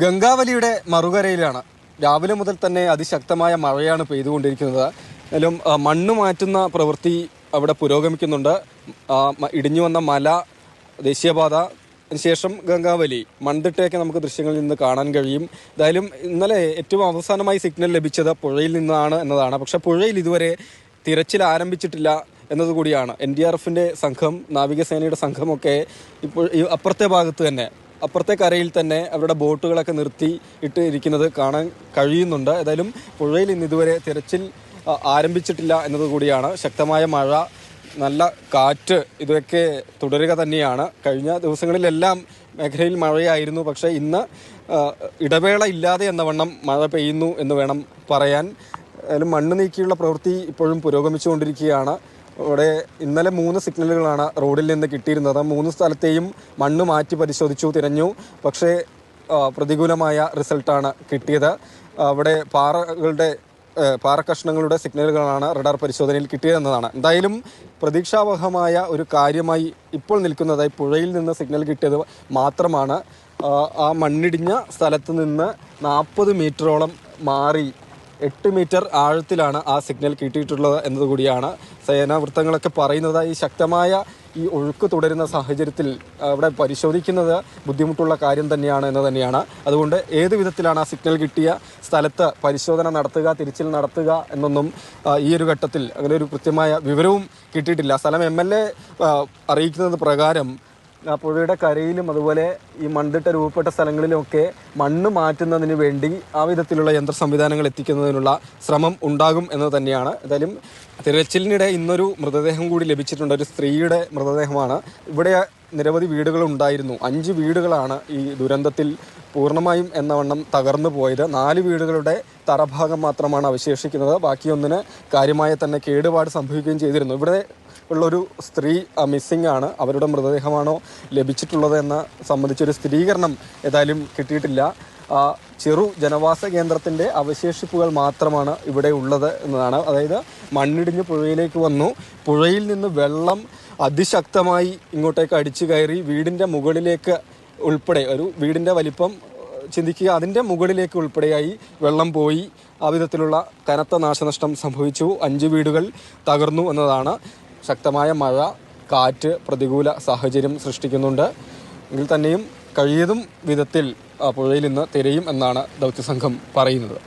ഗംഗാവലിയുടെ മറുകരയിലാണ്. രാവിലെ മുതൽ തന്നെ അതിശക്തമായ മഴയാണ് പെയ്തുകൊണ്ടിരിക്കുന്നത്. എന്നാലും മണ്ണ് മാറ്റുന്ന പ്രവൃത്തി അവിടെ പുരോഗമിക്കുന്നുണ്ട്. ഇടിഞ്ഞു വന്ന മല, ദേശീയപാത, അതിനുശേഷം ഗംഗാവലി, മൺതിട്ടയൊക്കെ നമുക്ക് ദൃശ്യങ്ങളിൽ നിന്ന് കാണാൻ കഴിയും. എന്തായാലും ഇന്നലെ ഏറ്റവും അവസാനമായി സിഗ്നൽ ലഭിച്ചത് പുഴയിൽ നിന്നാണ് എന്നതാണ്. പക്ഷേ പുഴയിൽ ഇതുവരെ തിരച്ചിൽ ആരംഭിച്ചിട്ടില്ല എന്നതുകൂടിയാണ്. NDRFിൻ്റെ സംഘം, നാവികസേനയുടെ സംഘമൊക്കെ ഇപ്പോൾ ഈ അപ്പുറത്തെ ഭാഗത്ത് തന്നെ, അപ്പുറത്തെ കരയിൽ തന്നെ അവരുടെ ബോട്ടുകളൊക്കെ നിർത്തി ഇട്ടിരിക്കുന്നത് കാണാൻ കഴിയുന്നുണ്ട്. ഏതായാലും പുഴയിൽ ഇന്ന് ഇതുവരെ തിരച്ചിൽ ആരംഭിച്ചിട്ടില്ല എന്നതുകൂടിയാണ്. ശക്തമായ മഴ, നല്ല കാറ്റ്, ഇതൊക്കെ തുടരുക തന്നെയാണ്. കഴിഞ്ഞ ദിവസങ്ങളിലെല്ലാം മേഖലയിൽ മഴയായിരുന്നു. പക്ഷേ ഇന്ന് ഇടവേള ഇല്ലാതെ എന്ന വണ്ണം മഴ പെയ്യുന്നു എന്ന് വേണം പറയാൻ. ഏതായാലും മണ്ണ് നീക്കിയുള്ള പ്രവൃത്തി ഇപ്പോഴും പുരോഗമിച്ചുകൊണ്ടിരിക്കുകയാണ്. ഇവിടെ ഇന്നലെ 3 സിഗ്നലുകളാണ് റോഡിൽ നിന്ന് കിട്ടിയിരുന്നത്. 3 സ്ഥലത്തെയും മണ്ണ് മാറ്റി പരിശോധിച്ചു, തിരഞ്ഞു. പക്ഷേ പ്രതികൂലമായ റിസൾട്ടാണ് കിട്ടിയത്. അവിടെ പാറക്കഷ്ണങ്ങളുടെ സിഗ്നലുകളാണ് റഡാർ പരിശോധനയിൽ കിട്ടിയതെന്നതാണ്. എന്തായാലും പ്രതീക്ഷാവഹമായ ഒരു കാര്യമായി ഇപ്പോൾ നിൽക്കുന്നതായി പുഴയിൽ നിന്ന് സിഗ്നൽ കിട്ടിയത് മാത്രമാണ്. ആ മണ്ണിടിഞ്ഞ സ്ഥലത്ത് നിന്ന് 40 മീറ്ററോളം മാറി 8 മീറ്റർ ആഴത്തിലാണ് ആ സിഗ്നൽ കിട്ടിയിട്ടുള്ളത് എന്നതുകൂടിയാണ് സേനാ വൃത്തങ്ങളൊക്കെ പറയുന്നത്. ഈ ശക്തമായ ഈ ഒഴുക്ക് തുടരുന്ന സാഹചര്യത്തിൽ അവിടെ പരിശോധിക്കുന്നത് ബുദ്ധിമുട്ടുള്ള കാര്യം തന്നെയാണ് എന്ന് തന്നെയാണ്. അതുകൊണ്ട് ഏത് വിധത്തിലാണ് ആ സിഗ്നൽ കിട്ടിയ സ്ഥലത്ത് പരിശോധന നടത്തുക, തിരിച്ചിൽ നടത്തുക എന്നൊന്നും ഈ ഒരു ഘട്ടത്തിൽ അങ്ങനെ ഒരു കൃത്യമായ വിവരവും കിട്ടിയിട്ടില്ല. സ്ഥലം MLA അറിയിക്കുന്നത് പ്രകാരം ആ പുഴയുടെ കരയിലും അതുപോലെ ഈ മൺതിട്ട രൂപപ്പെട്ട സ്ഥലങ്ങളിലുമൊക്കെ മണ്ണ് മാറ്റുന്നതിന് വേണ്ടി ആ വിധത്തിലുള്ള യന്ത്ര സംവിധാനങ്ങൾ എത്തിക്കുന്നതിനുള്ള ശ്രമം ഉണ്ടാകും എന്ന് തന്നെയാണ്. എന്തായാലും തിരച്ചിലിനിടെ ഇന്നൊരു മൃതദേഹം കൂടി ലഭിച്ചിട്ടുണ്ട്. ഒരു സ്ത്രീയുടെ മൃതദേഹമാണ്. ഇവിടെ നിരവധി വീടുകളുണ്ടായിരുന്നു. 5 വീടുകളാണ് ഈ ദുരന്തത്തിൽ പൂർണ്ണമായും എന്നവണ്ണം തകർന്നു പോയത്. 4 വീടുകളുടെ തറഭാഗം മാത്രമാണ് അവശേഷിക്കുന്നത്. ബാക്കിയൊന്നിന് കാര്യമായ തന്നെ കേടുപാട് സംഭവിക്കുകയും ചെയ്തിരുന്നു. ഇവിടെ ഉള്ളൊരു സ്ത്രീ മിസ്സിംഗ് ആണ്. അവരുടെ മൃതദേഹമാണോ ലഭിച്ചിട്ടുള്ളത് എന്ന സംബന്ധിച്ചൊരു സ്ഥിരീകരണം ഏതായാലും കിട്ടിയിട്ടില്ല. ചെറു ജനവാസ കേന്ദ്രത്തിൻ്റെ അവശേഷിപ്പുകൾ മാത്രമാണ് ഇവിടെ ഉള്ളത് എന്നതാണ്. അതായത് മണ്ണിടിഞ്ഞ് പുഴയിലേക്ക് വന്നു. പുഴയിൽ നിന്ന് വെള്ളം അതിശക്തമായി ഇങ്ങോട്ടേക്ക് അടിച്ചു കയറി വീടിൻ്റെ മുകളിലേക്ക് ഉൾപ്പെടെ, ഒരു വീടിൻ്റെ വലിപ്പം ചിന്തിക്കുക, അതിൻ്റെ മുകളിലേക്ക് ഉൾപ്പെടെയായി വെള്ളം പോയി. ആ വിധത്തിലുള്ള കനത്ത നാശനഷ്ടം സംഭവിച്ചു. 5 വീടുകൾ തകർന്നു എന്നതാണ്. ശക്തമായ മഴ, കാറ്റ് പ്രതികൂല സാഹചര്യം സൃഷ്ടിക്കുന്നുണ്ട്. എങ്കിൽ തന്നെയും കഴിയതും വിധത്തിൽ പുഴയിൽ നിന്ന് തിരയും എന്നാണ് ദൗത്യസംഘം പറയുന്നത്.